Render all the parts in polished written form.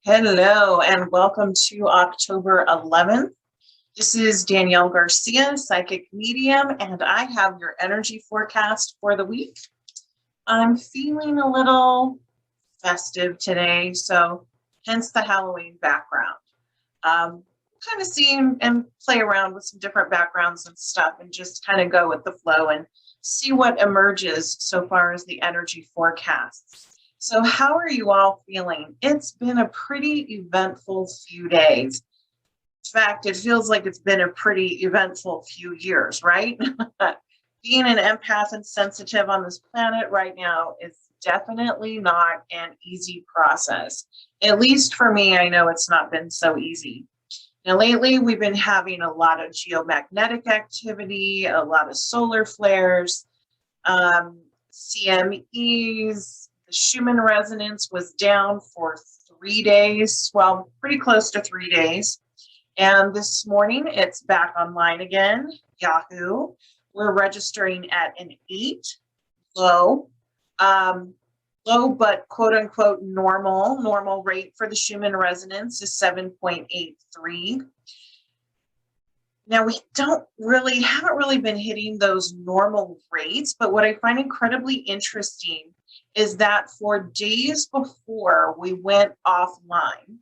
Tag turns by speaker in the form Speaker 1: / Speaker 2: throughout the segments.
Speaker 1: Hello and welcome to October 11th. This is Danielle Garcia, psychic medium, and I have your energy forecast for the week. I'm feeling a little festive today, so hence the Halloween background. Kind of see and play around with some different backgrounds and stuff and just kind of go with the flow and see what emerges so far as the energy forecasts. So how are you all feeling? It's been a pretty eventful few days. In fact, it feels like it's been a pretty eventful few years, right? Being an empath and sensitive on this planet right now is definitely not an easy process. At least for me, I know it's not been so easy. Now, lately, we've been having a lot of geomagnetic activity, a lot of solar flares, CMEs. The Schumann Resonance was down for 3 days, well, pretty close to 3 days. And this morning, it's back online again. YAHOOOO. We're registering at an 8 low. Low, but quote unquote normal rate for the Schumann Resonance is 7.83. Now we haven't really been hitting those normal rates, but what I find incredibly interesting is that for days before we went offline,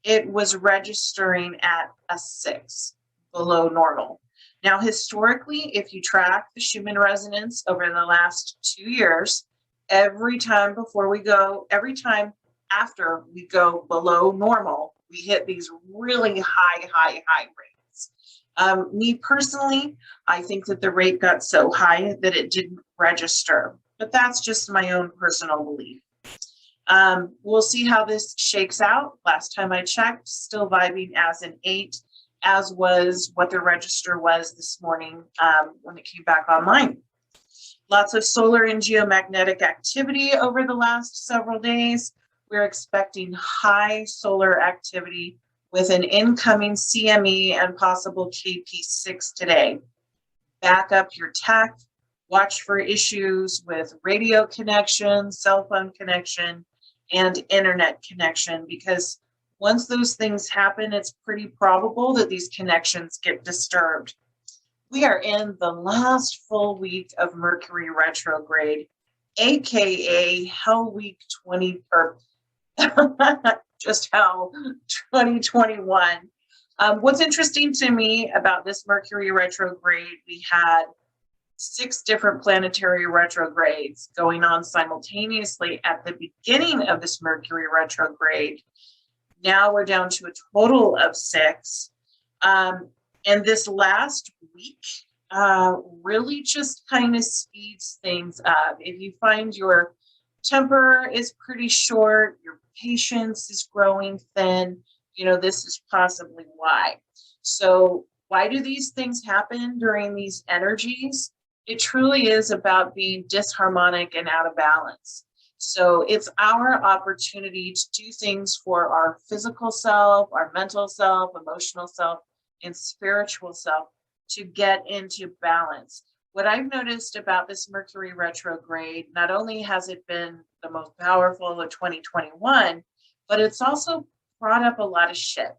Speaker 1: it was registering at a 6 below normal. Now, historically, if you track the Schumann Resonance over the last 2 years, every time after we go below normal, we hit these really high rates. Me personally, I think that the rate got so high that it didn't register, but that's just my own personal belief. We'll see how this shakes out. Last time I checked, still vibing as an 8, as was what the register was this morning when it came back online. Lots of solar and geomagnetic activity over the last several days. We're expecting high solar activity with an incoming CME and possible KP6 today. Back up your tech, watch for issues with radio connection, cell phone connection, and internet connection, because once those things happen, it's pretty probable that these connections get disturbed. We are in the last full week of Mercury Retrograde, aka Hell Week 20, or just Hell 2021. What's interesting to me about this Mercury Retrograde, we had 6 different planetary retrogrades going on simultaneously at the beginning of this Mercury Retrograde. Now we're down to a total of 6. And this last week really just kind of speeds things up. If you find your temper is pretty short, your patience is growing thin, this is possibly why. So why do these things happen during these energies? It truly is about being disharmonic and out of balance. So it's our opportunity to do things for our physical self, our mental self, emotional self, and spiritual self to get into balance. What I've noticed about this Mercury retrograde, not only has it been the most powerful of 2021, but it's also brought up a lot of shit.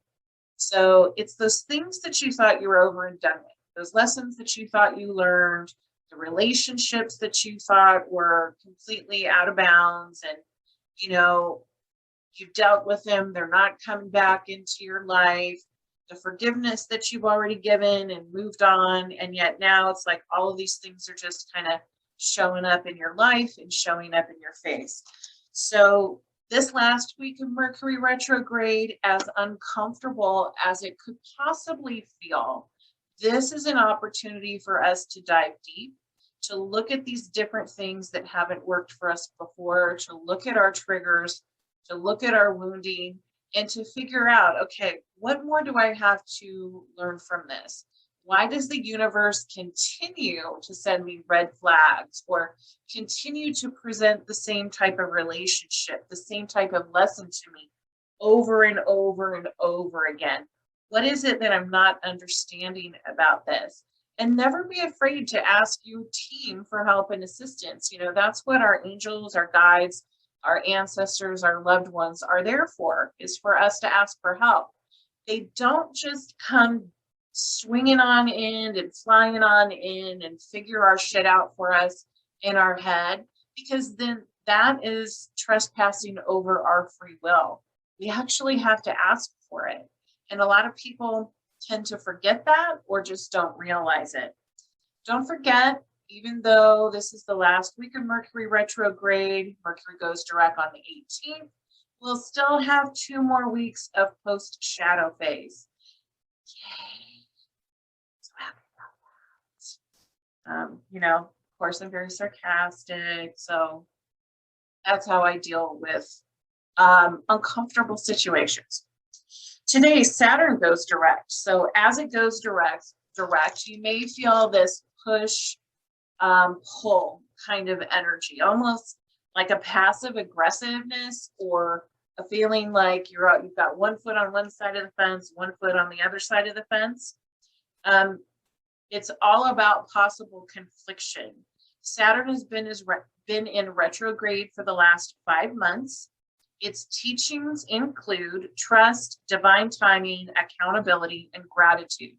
Speaker 1: So it's those things that you thought you were over and done with, those lessons that you thought you learned, the relationships that you thought were completely out of bounds, and you've dealt with them, they're not coming back into your life, the forgiveness that you've already given and moved on, and yet now it's like all of these things are just kind of showing up in your life and showing up in your face. So this last week of Mercury retrograde, as uncomfortable as it could possibly feel, this is an opportunity for us to dive deep, to look at these different things that haven't worked for us before, to look at our triggers, to look at our wounding, and to figure out, okay, what more do I have to learn from this? Why does the universe continue to send me red flags or continue to present the same type of relationship, the same type of lesson to me over and over and over again? What is it that I'm not understanding about this? And never be afraid to ask your team for help and assistance. That's what our angels, our guides, our ancestors, our loved ones are there for, is for us to ask for help. They don't just come swinging on in and flying on in and figure our shit out for us in our head, because then that is trespassing over our free will. We actually have to ask for it. And a lot of people tend to forget that or just don't realize it. Don't forget, even though this is the last week of Mercury retrograde, Mercury goes direct on the 18th, we'll still have 2 more weeks of post-shadow phase. Yay. So happy about that. You know, of course, I'm very sarcastic, so that's how I deal with uncomfortable situations. Today, Saturn goes direct. So as it goes direct, you may feel this push, pull kind of energy, almost like a passive aggressiveness, or a feeling like you've got 1 foot on one side of the fence, 1 foot on the other side of the fence. It's all about possible confliction. Saturn has been in retrograde for the last 5 months. Its teachings include trust, divine timing, accountability, and gratitude.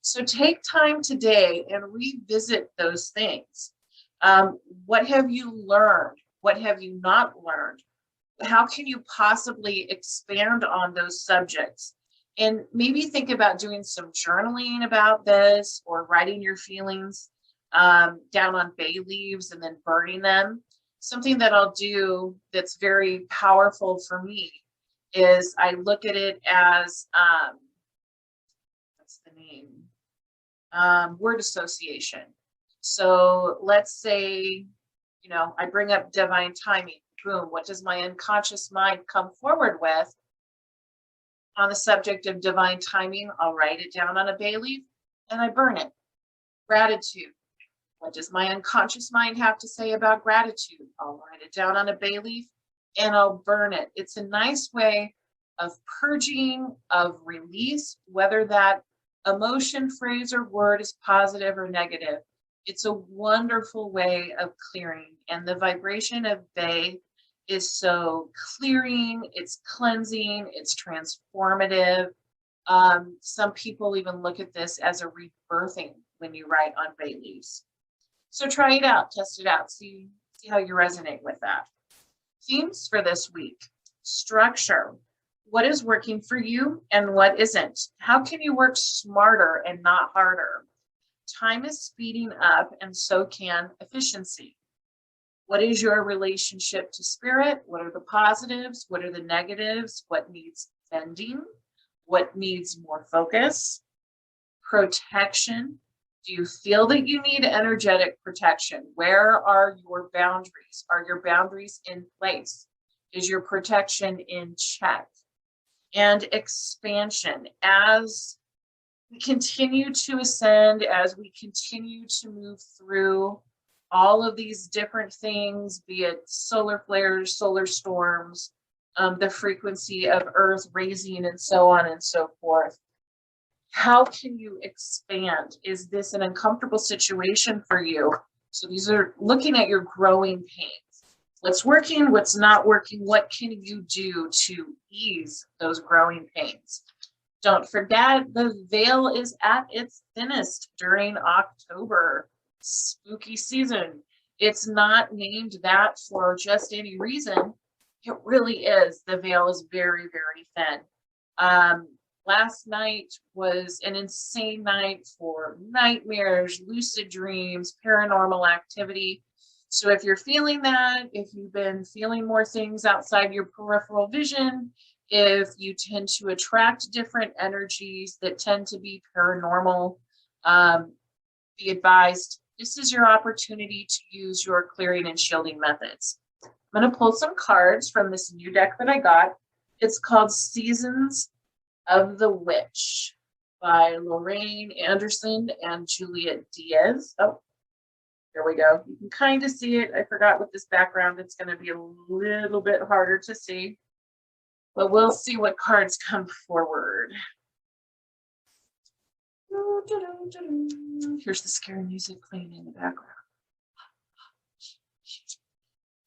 Speaker 1: So take time today and revisit those things. What have you learned? What have you not learned? How can you possibly expand on those subjects? And maybe think about doing some journaling about this, or writing your feelings down on bay leaves and then burning them. Something that I'll do that's very powerful for me is I look at it as, what's the name? Word association. So let's say, you know, I bring up divine timing. Boom, what does my unconscious mind come forward with on the subject of divine timing? I'll write it down on a bay leaf and I burn it. Gratitude. What does my unconscious mind have to say about gratitude? I'll write it down on a bay leaf and I'll burn it. It's a nice way of purging, of release, whether that emotion, phrase, or word is positive or negative. It's a wonderful way of clearing. And the vibration of bay is so clearing, it's cleansing, it's transformative. Some people even look at this as a rebirthing when you write on bay leaves. So try it out, test it out, see how you resonate with that. Themes for this week: structure. What is working for you and what isn't? How can you work smarter and not harder? Time is speeding up, and so can efficiency. What is your relationship to spirit? What are the positives? What are the negatives? What needs bending? What needs more focus? Protection. Do you feel that you need energetic protection? Where are your boundaries? Are your boundaries in place? Is your protection in check? And expansion. As we continue to ascend, as we continue to move through all of these different things, be it solar flares, solar storms, the frequency of Earth raising, and so on and so forth. How can you expand? Is this an uncomfortable situation for you? So these are looking at your growing pains. What's working, what's not working, what can you do to ease those growing pains? Don't forget, the veil is at its thinnest during October, spooky season. It's not named that for just any reason. It really is. The veil is very, very thin. Last night was an insane night for nightmares, lucid dreams, paranormal activity. So if you're feeling that, if you've been feeling more things outside your peripheral vision, if you tend to attract different energies that tend to be paranormal, be advised, this is your opportunity to use your clearing and shielding methods. I'm going to pull some cards from this new deck that I got. It's called Seasons of the Witch by Lorraine Anderson and Juliet Diaz. Oh, there we go. You can kind of see it. I forgot with this background, it's going to be a little bit harder to see, but we'll see what cards come forward. Here's the scary music playing in the background.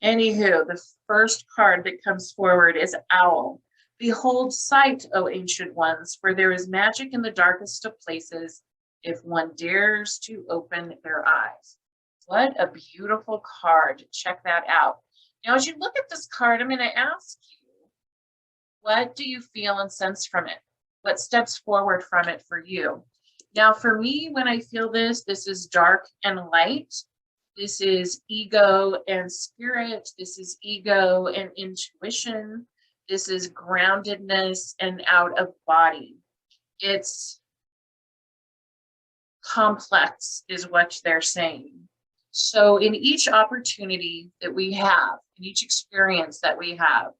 Speaker 1: Anywho, the first card that comes forward is Owl. Behold sight, O ancient ones, for there is magic in the darkest of places if one dares to open their eyes. What a beautiful card. Check that out. Now, as you look at this card, I'm going to ask you, what do you feel and sense from it? What steps forward from it for you? Now, for me, when I feel this is dark and light. This is ego and spirit. This is ego and intuition. This is groundedness and out of body. It's complex is what they're saying. So in each opportunity that we have, in each experience that we have,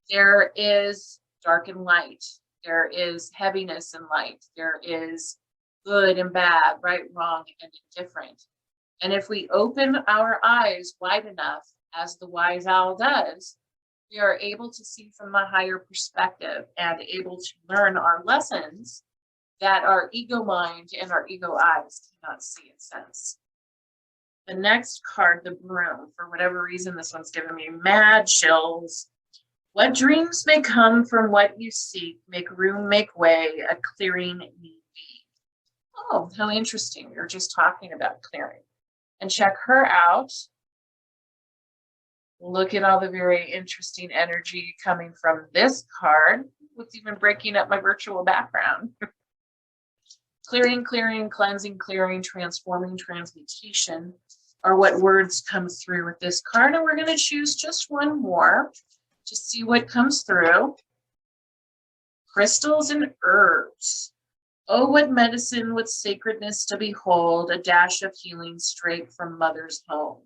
Speaker 1: there is dark and light. There is heaviness and light. There is good and bad, right, wrong, and indifferent. And if we open our eyes wide enough, as the wise owl does, we are able to see from a higher perspective and able to learn our lessons that our ego mind and our ego eyes cannot see and sense. The next card, the Broom, for whatever reason, this one's giving me mad chills. What dreams may come from what you seek, make room, make way, a clearing need be. Oh, how interesting. We were just talking about clearing. And check her out. Look at all the very interesting energy coming from this card. What's even breaking up my virtual background? Clearing, clearing, cleansing, clearing, transforming, transmutation are what words come through with this card. And we're going to choose just one more to see what comes through. Crystals and herbs. Oh, what medicine, what sacredness to behold, a dash of healing straight from mother's home.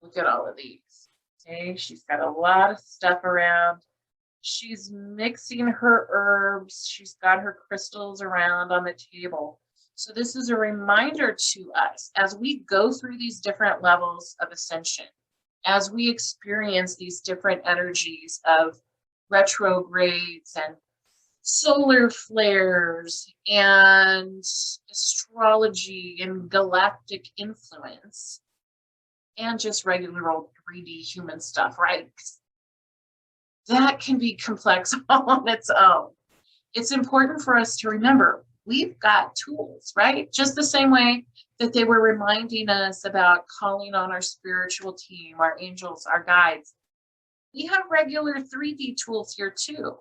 Speaker 1: Look at all of these. Okay, she's got a lot of stuff around. She's mixing her herbs. She's got her crystals around on the table. So this is a reminder to us as we go through these different levels of ascension, as we experience these different energies of retrogrades and solar flares and astrology and galactic influence and just regular old 3D human stuff, right? That can be complex all on its own. It's important for us to remember we've got tools, right? Just the same way that they were reminding us about calling on our spiritual team, our angels, our guides. We have regular 3D tools here too.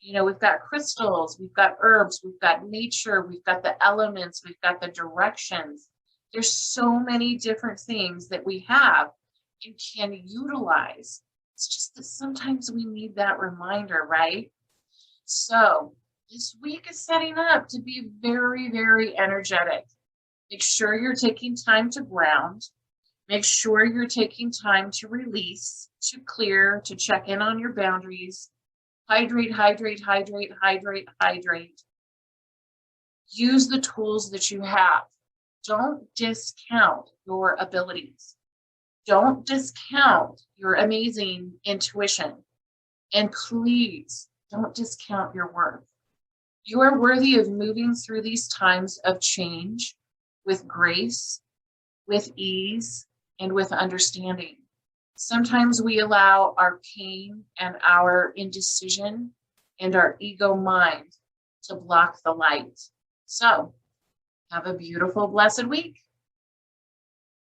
Speaker 1: You know, we've got crystals, we've got herbs, we've got nature, we've got the elements, we've got the directions. There's so many different things that we have and can utilize. It's just that sometimes we need that reminder, right? So this week is setting up to be very, very energetic. Make sure you're taking time to ground. Make sure you're taking time to release, to clear, to check in on your boundaries. Hydrate, hydrate, hydrate, hydrate, hydrate. Use the tools that you have. Don't discount your abilities. Don't discount your amazing intuition. And please don't discount your worth. You are worthy of moving through these times of change with grace, with ease, and with understanding. Sometimes we allow our pain and our indecision and our ego mind to block the light. So have a beautiful, blessed week.